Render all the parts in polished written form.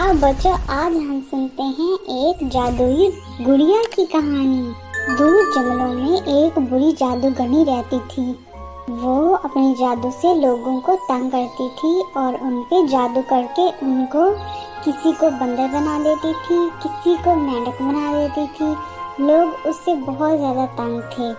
आओ बच्चों, आज हम सुनते हैं एक जादुई गुड़िया की कहानी। दूर जंगलों में एक बुरी जादूगरनी रहती थी। वो अपने जादू से लोगों को तंग करती थी और उन पे जादू करके उनको किसी को बंदर बना देती थी, किसी को मेंढक बना देती थी। लोग उससे बहुत ज़्यादा तंग थे।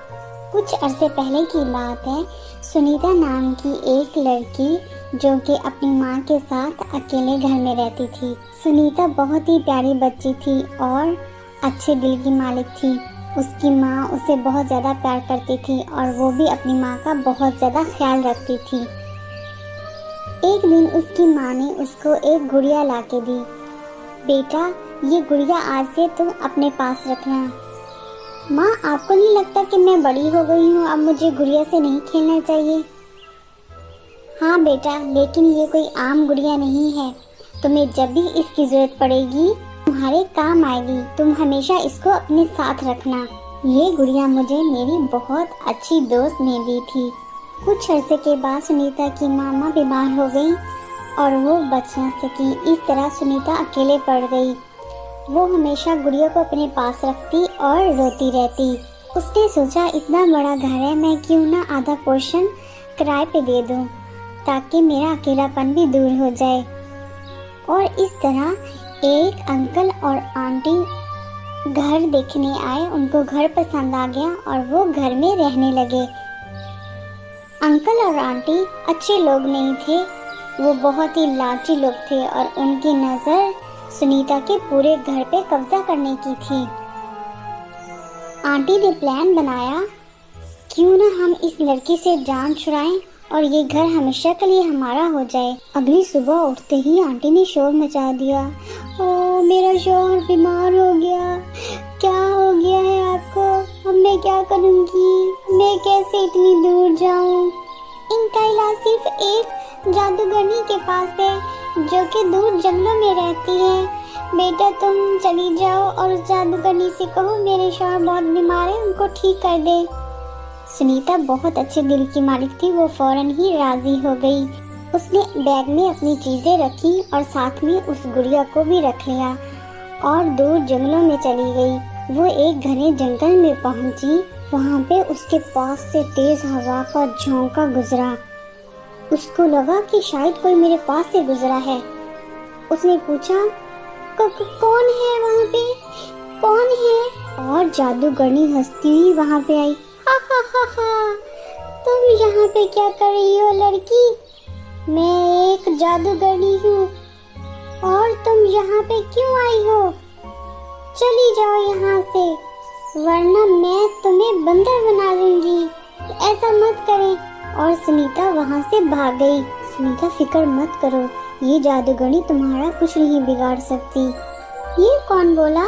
कुछ अरसे पहले की बात है। सुनीता नाम की एक लड़की जो कि अपनी माँ के साथ अकेले घर में रहती थी। सुनीता बहुत ही प्यारी बच्ची थी और अच्छे दिल की मालिक थी। उसकी माँ उसे बहुत ज़्यादा प्यार करती थी और वो भी अपनी माँ का बहुत ज़्यादा ख्याल रखती थी। एक दिन उसकी माँ ने उसको एक गुड़िया ला के दी। बेटा, ये गुड़िया आज से तुम अपने पास रखना। माँ, आपको नहीं लगता कि मैं बड़ी हो गई हूँ, अब मुझे गुड़िया से नहीं खेलना चाहिए? हाँ बेटा, लेकिन ये कोई आम गुड़िया नहीं है। तुम्हें जब भी इसकी जरूरत पड़ेगी तुम्हारे काम आएगी। तुम हमेशा इसको अपने साथ रखना। ये गुड़िया मुझे मेरी बहुत अच्छी दोस्त ने दी थी। कुछ अरसे के बाद सुनीता की मामा बीमार हो गई और वो बच न सकी। इस तरह सुनीता अकेले पड़ गई। वो हमेशा गुड़िया को अपने पास रखती और रोती रहती। उसने सोचा, इतना बड़ा घर है, मैं क्यों ना आधा पोर्शन किराए पे दे दूं ताकि मेरा अकेलापन भी दूर हो जाए। और इस तरह एक अंकल और आंटी घर देखने आए। उनको घर पसंद आ गया और वो घर में रहने लगे। अंकल और आंटी अच्छे लोग नहीं थे, वो बहुत ही लालची लोग थे और उनकी नज़र सुनीता के पूरे घर पे कब्जा करने की थी। आंटी ने प्लान बनाया, क्यों ना हम इस लड़की से जान छुड़ाएं और ये घर हमेशा के लिए हमारा हो जाए। अगली सुबह उठते ही आंटी ने शोर मचा दिया। ओ, मेरा शौहर बीमार हो गया। क्या हो गया है आपको? अब मैं क्या करूँगी? मैं कैसे इतनी दूर जाऊँ? इनका इलाज सिर्फ एक जादूगरनी के पास है जो कि दूर जंगलों में रहती है। बेटा, तुम चली जाओ और उस जादूगरनी से कहो मेरे शौहर बहुत बीमार है, उनको ठीक कर दे। सुनीता बहुत अच्छे दिल की मालिक थी। वो फौरन ही राजी हो गई। उसने बैग में अपनी चीजें रखी और साथ में उस गुड़िया को भी रख लिया और दूर जंगलों में चली गई। वो एक घने जंगल में पहुंची। वहां पे उसके पास से तेज हवा का झोंका गुजरा। उसको लगा कि शायद कोई मेरे पास से गुजरा है। उसने पूछा, कौन है वहाँ पे? कौन है? और जादूगरनी हंसती हुई वहाँ पे आई। हा हा हा हा, तुम यहाँ पे क्या कर रही हो लड़की? मैं एक जादूगरनी हूँ और तुम यहाँ पे क्यों आई हो? चली जाओ यहाँ से, वरना मैं तुम्हें बंदर बना दूंगी। ऐसा मत करें। और सुनीता वहाँ से भाग गई। सुनीता, फिक्र मत करो, ये जादूगरनी तुम्हारा कुछ नहीं बिगाड़ सकती। ये कौन बोला?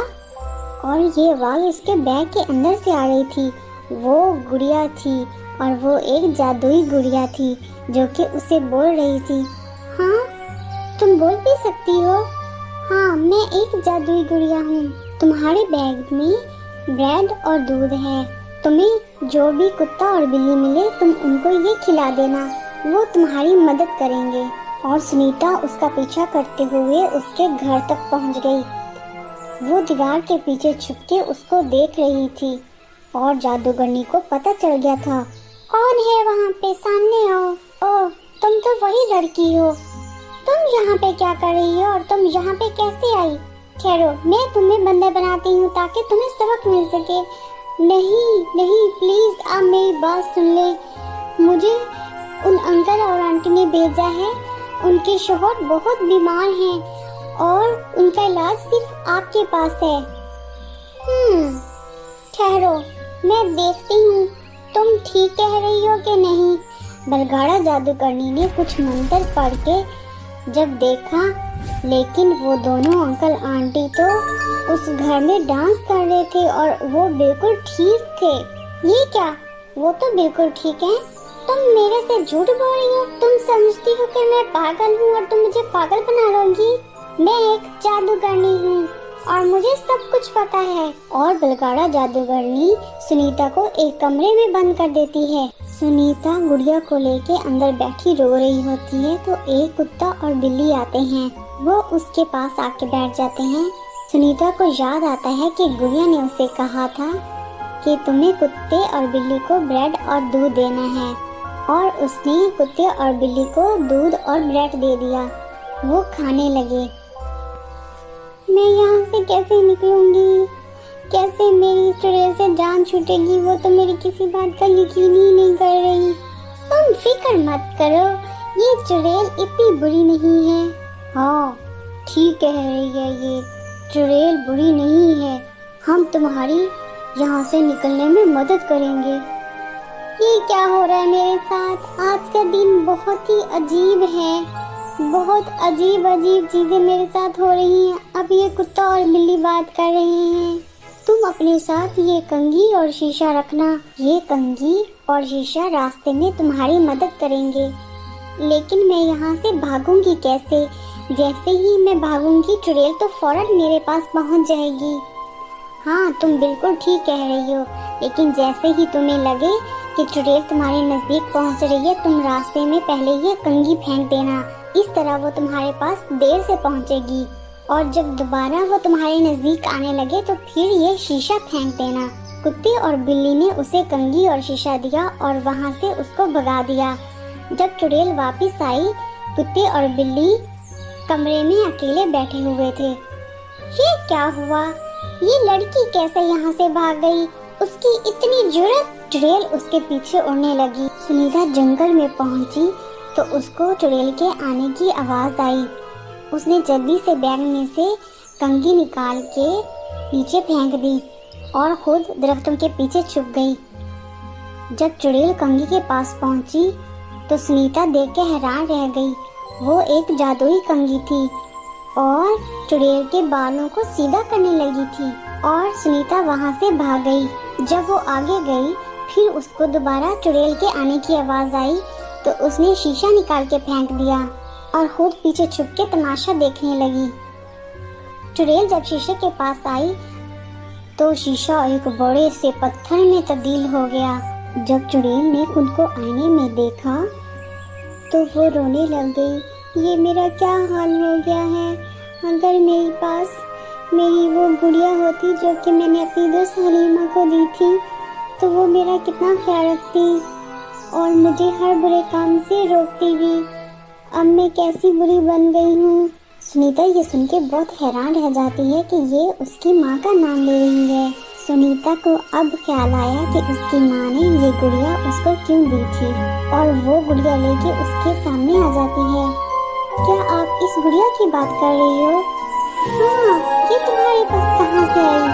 और ये आवाज़ उसके बैग के अंदर से आ रही थी। वो गुड़िया थी और वो एक जादुई गुड़िया थी जो कि उसे बोल रही थी। हाँ, तुम बोल भी सकती हो? हाँ, मैं एक जादुई गुड़िया हूँ। तुम्हारे बैग में ब्रेड और दूध है। तुम्हें जो भी कुत्ता और बिल्ली मिले तुम उनको ये खिला देना, वो तुम्हारी मदद करेंगे। और सुनीता उसका पीछा करते हुए उसके घर तक पहुँच गई। वो दीवार के पीछे छुपके उसको देख रही थी और जादूगरनी को पता चल गया था। कौन है वहाँ पे? सामने आओ। ओह, तुम तो वही लड़की हो। तुम यहाँ पे क्या कर रही हो और तुम यहाँ पे कैसे आई? ठहरो, मैं तुम्हें बंदर बनाती हूँ ताकि तुम्हें सबक मिल सके। नहीं नहीं, प्लीज आप मेरी बात सुन ले। मुझे उन अंकल और आंटी ने भेजा है। उनके शौहर बहुत बीमार हैं और उनका इलाज सिर्फ आपके पास है। ठहरो, मैं देखती हूँ तुम ठीक कह रही हो कि नहीं। बलगाड़ा जादूगरनी ने कुछ मंत्र पढ़ के जब देखा, लेकिन वो दोनों अंकल आंटी तो उस घर में डांस कर रहे थे और वो बिल्कुल ठीक थे। ये क्या? वो तो बिल्कुल ठीक है। तुम मेरे से झूठ बोल रही हो। तुम समझती हो कि मैं पागल हूँ और तुम मुझे पागल बना लोगी। मैं एक जादूगरनी हूँ और मुझे सब कुछ पता है। और बलगाड़ा जादूगरनी सुनीता को एक कमरे में बंद कर देती है। सुनीता गुड़िया को लेके अंदर बैठी रो रही होती है तो एक कुत्ता और बिल्ली आते हैं वो उसके पास आके बैठ जाते हैं। सुनीता को याद आता है कि गुड़िया ने उसे कहा था कि तुम्हें कुत्ते और बिल्ली को ब्रेड और दूध देना है, और उसने कुत्ते और बिल्ली को दूध और ब्रेड दे दिया। वो खाने लगे। मैं यहाँ से कैसे निकलूंगी, कैसे मेरी चुड़ैल से जान छूटेगी, वो तो मेरी किसी बात का यकीन ही नहीं कर रही। तुम फिक्र मत करो, ये चुड़ैल इतनी बुरी नहीं है। हाँ ठीक कह रही है, ये चुड़ैल बुरी नहीं है। हम तुम्हारी यहाँ से निकलने में मदद करेंगे। ये क्या हो रहा है मेरे साथ? आज का दिन बहुत ही अजीब है। बहुत अजीब अजीब चीजें मेरे साथ हो रही हैं। अब ये कुत्ता और बिल्ली बात कर रहे हैं। तुम अपने साथ ये कंघी और शीशा रखना। ये कंघी और शीशा रास्ते में तुम्हारी मदद करेंगे। लेकिन मैं यहाँ से भागूंगी कैसे? जैसे ही मैं भागूंगी चुड़ैल तो फौरन मेरे पास पहुँच जाएगी। हाँ तुम बिल्कुल ठीक कह रही हो, लेकिन जैसे ही तुम्हें लगे कि चुड़ैल तुम्हारे नजदीक पहुँच रही है, तुम रास्ते में पहले ये कंघी फेंक देना। इस तरह वो तुम्हारे पास देर से पहुँचेगी, और जब दोबारा वो तुम्हारे नजदीक आने लगे तो फिर ये शीशा फेंक देना। कुत्ते और बिल्ली ने उसे कंघी और शीशा दिया और वहाँ से उसको भगा दिया। जब चुड़ैल वापस आई, कुत्ते और बिल्ली कमरे में अकेले बैठे हुए थे। ये क्या हुआ? ये लड़की कैसे यहाँ से भाग गई? उसकी इतनी जुर्रत! चुड़ैल उसके पीछे उड़ने लगी। सुनीता जंगल में पहुंची तो उसको चुड़ैल के आने की आवाज आई। उसने जल्दी से बैग में से कंघी निकाल के नीचे फेंक दी और खुद दरख्तों के पीछे छुप गई। जब चुड़ैल कंघी के पास पहुंची तो सुनीता देख के हैरान रह गई। वो एक जादुई कंघी थी और चुड़ैल के बालों को सीधा करने लगी थी, और सुनीता वहां से भाग गई। जब वो आगे गई फिर उसको दोबारा चुड़ैल के आने की आवाज आई तो उसने शीशा निकाल के फेंक दिया और खुद पीछे छुप के तमाशा देखने लगी। चुड़ैल जब शीशे के पास आई तो शीशा एक बड़े से पत्थर में तब्दील हो गया। जब चुड़ैल ने खुद को आईने में देखा तो वो रोने लग गई। ये मेरा क्या हाल हो गया है? अगर मेरे पास मेरी वो गुड़िया होती जो कि मैंने अपनी दोस्त हलीमा को दी थी तो वो मेरा कितना ख्याल रखती और मुझे हर बुरे काम से रोकती भी। अब मैं कैसी बुरी बन गई हूँ। सुनीता ये सुन के बहुत हैरान रह जाती है कि ये उसकी माँ का नाम ले रही है। सुनीता को अब ख्याल आया कि उसकी माँ ने ये गुड़िया उसको क्यों दी थी, और वो गुड़िया लेके उसके सामने आ जाती है। क्या आप इस गुड़िया की बात कर रही हो? हाँ, ये तुम्हारे पास कहाँ से आई?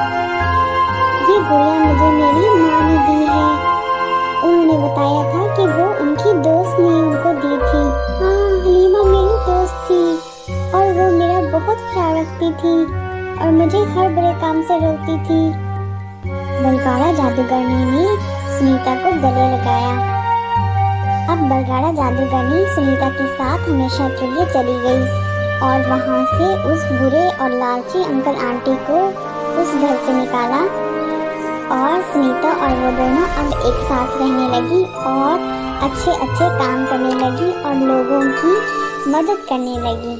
ये गुड़िया मुझे मेरी माँ ने दी है। उन्होंने बताया था कि वो उनकी दोस्त ने उनको दी थी। हाँ, हलीमा मेरी दोस्त थी और वो मेरा बहुत ख्याल रखती थी और मुझे हर बुरे काम से रोकती थी। बलगाड़ा जादूगरनी ने सुनीता को गले लगाया। अब बलगाड़ा जादूगरनी सुनीता के साथ हमेशा के लिए चली गई और वहाँ से उस बुरे और लालची अंकल आंटी को उस घर से निकाला, और सुनीता और वो दोनों अब एक साथ रहने लगी और अच्छे अच्छे काम करने लगी और लोगों की मदद करने लगी।